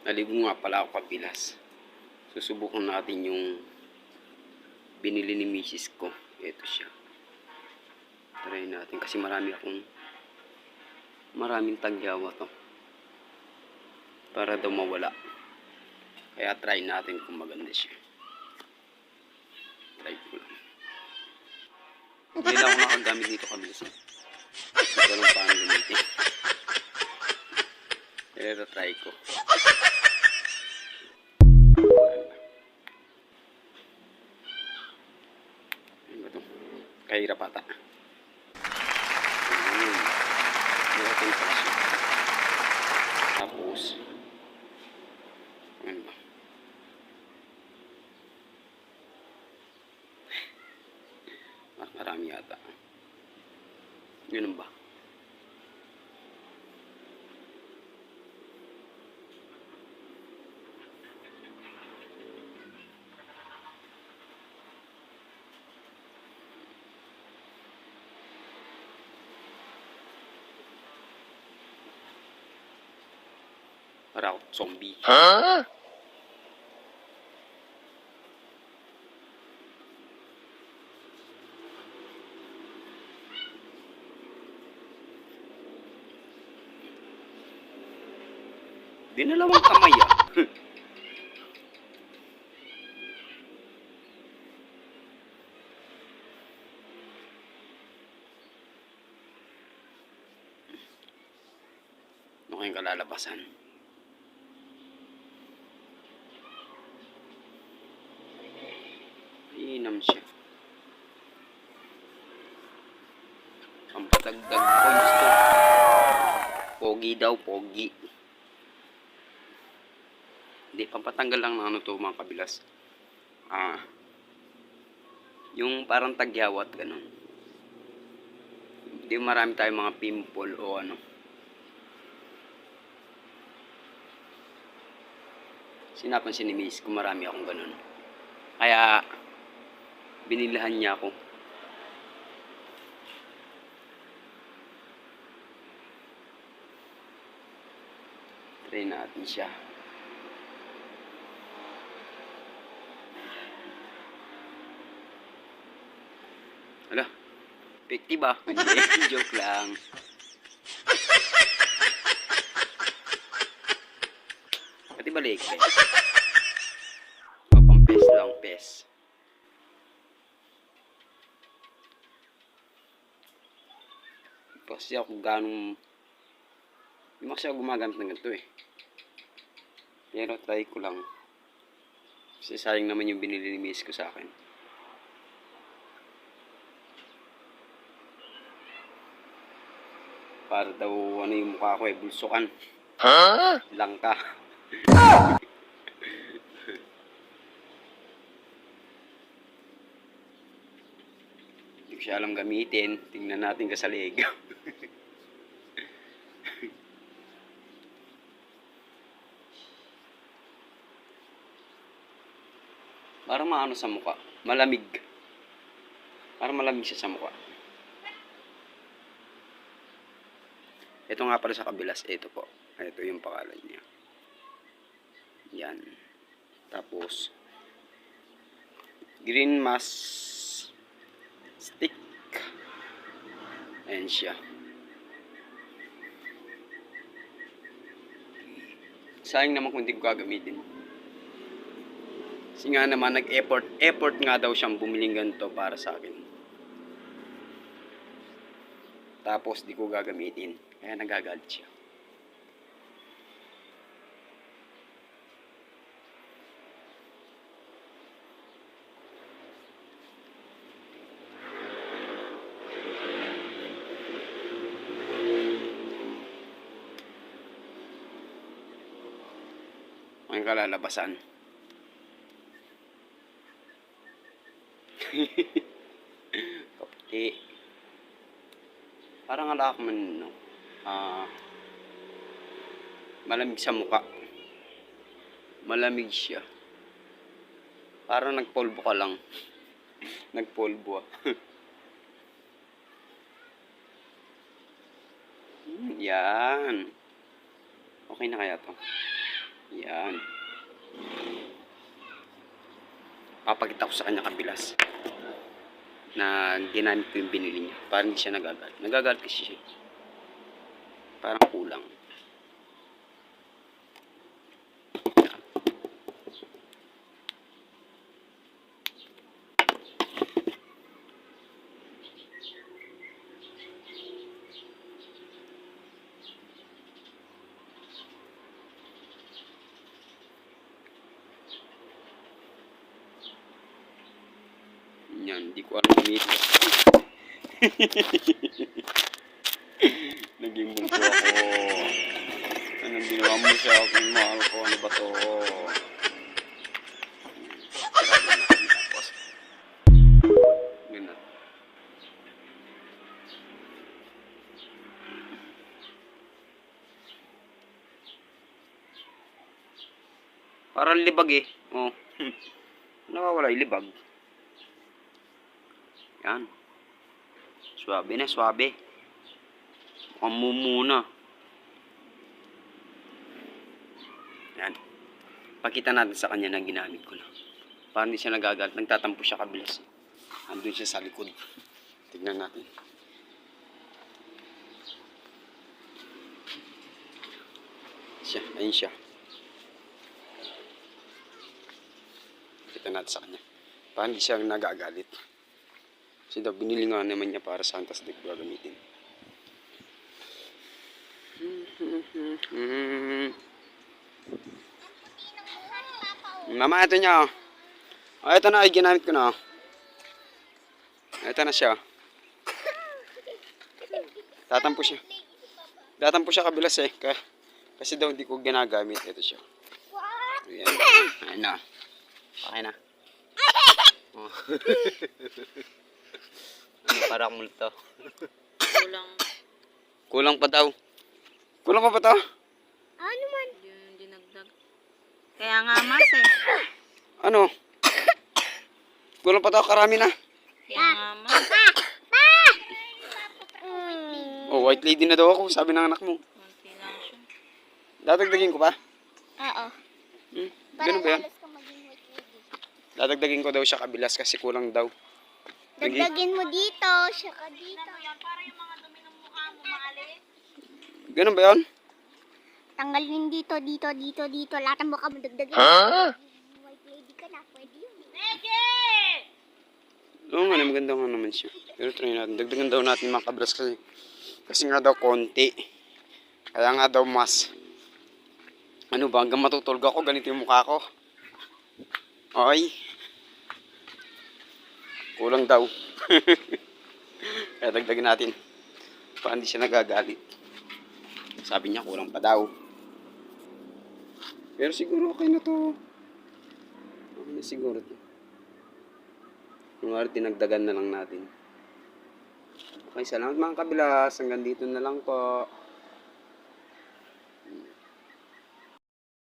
Naligo nga pala ako kabilas. Susubukan natin yung binili ni misis ko. Ito siya. Try natin kasi maraming tagyawa to. Para daw mawala. Kaya try natin kung maganda siya. Try ko lang. Hindi lang ako nakagamit dito kabilas. Hindi ko lang paano gamitin. Pero try ko. Ano ba ito? Kahirap ata. Meron pala siya. Tapos ano ba? Marami yata. Ganun ba? Para ako zombie. Huh? Dinalawang kamay ah. Ano kayong kalalabasan? Inam siya. Pampatagdag points to. Pogi daw, pogi. Hindi, pampatanggal lang ng ano to mga kabilas. Yung parang tagyawat, ganun. Hindi marami tayong mga pimple o ano. Sinapansin ni miss kung marami akong ganun. Kaya, binilahan niya ako. Try natin siya. Hala, effective ba? Hindi, joke lang. Pati balik eh. O, pang pes lang, pes. Kasi ako ganong hindi kasi ako gumagamit ng ganito eh. Pero try ko lang. Kasi sayang naman yung binili ni miss ko sa akin. Para daw ano yung mukha ko eh, bulsukan. Huh? Langka. Hindi ko siya alam gamitin. Tingnan natin kasalig. Parang maano sa mukha. Malamig. Parang malamig siya sa mukha. Ito nga pala sa kabilas. Ito po. Ito yung pangalan niya. Yan. Tapos green mask stick. Ayan siya. Sayang naman kung hindi ko gagamitin. Kasi nga naman effort nga daw siyang bumiling ganito para sa akin. Tapos di ko gagamitin. Kaya nagagalit siya. Ang kalalabasan. Kapti. Parang alak man, no? Malamig sa mukha. Malamig siya. Parang nagpolvo ka lang. Nagpolvo ah. Yan. Okay na kaya to? Yan. Papakita ko sa kanya kabilas na ginamit ko yung binili niya para hindi siya nagagalit. Nagagalit kasi siya. Parang kulang. Yan, hindi ko alam dito. Naging bunso ako. Anong ginawa mo siya kung mahal ko? Ano ba to? Ganun. Parang libag eh. Oh. Nawawala yung libag. Yan. Swabe na, swabe. Mukhang mumuna. Yan. Pakita natin sa kanya na ginamit ko na. Para hindi siya nagagalit. Nagtatampo siya kabilas. Andun siya sa likod. Tignan natin. Siya, ayun siya. Pakita natin sa kanya. Para hindi siya nagagalit. Kasi daw, binili nga naman niya para sa Santa's Day gagamitin. Mama, ito niya. Oh, ito na, ay ginamit ko na. Ito na siya. Tatampo siya. Tatampo siya kabilas eh. Kasi daw hindi ko ginagamit. Ito siya. Ayan. Ayan na. Okay na. Oh. Ano, parang multo. Kulang pa daw. Kulang pa ba to? Ano man? Yung dinagdag. Kaya nga mas eh. Ano? Kulang pa daw, karami na. Kaya nga mas. Oh, white lady na daw ako, sabi ng anak mo. Konti lang siya. Dadagdagin ko pa? Oo. Ganun ba yan? Dadagdagin ko daw siya kabilas kasi kulang daw. Dagdagin mo dito, siya ka dito. Para yung mga dumi ng mukha mo maalis. Ganun ba yun? Tanggalin dito, dito, dito, dito. Lahat ng mukha mo dagdagin. White lady ka na, pwede yun. Oo nga, maganda nga naman siya. Pero try natin. Dagdagan daw natin mga kabilas kasi nga daw konti. Kaya nga daw mas. Ano ba, hanggang matutulog ako, ganito yung mukha ko. Okay. Kulang daw. Kaya dagdagan natin. Para hindi siya nagagalit. Sabi niya kulang pa daw. Pero siguro okay na to. Okay na siguro to. Kung tinagdagan na lang natin. Okay, salamat mga kabilas. Hanggang dito na lang po.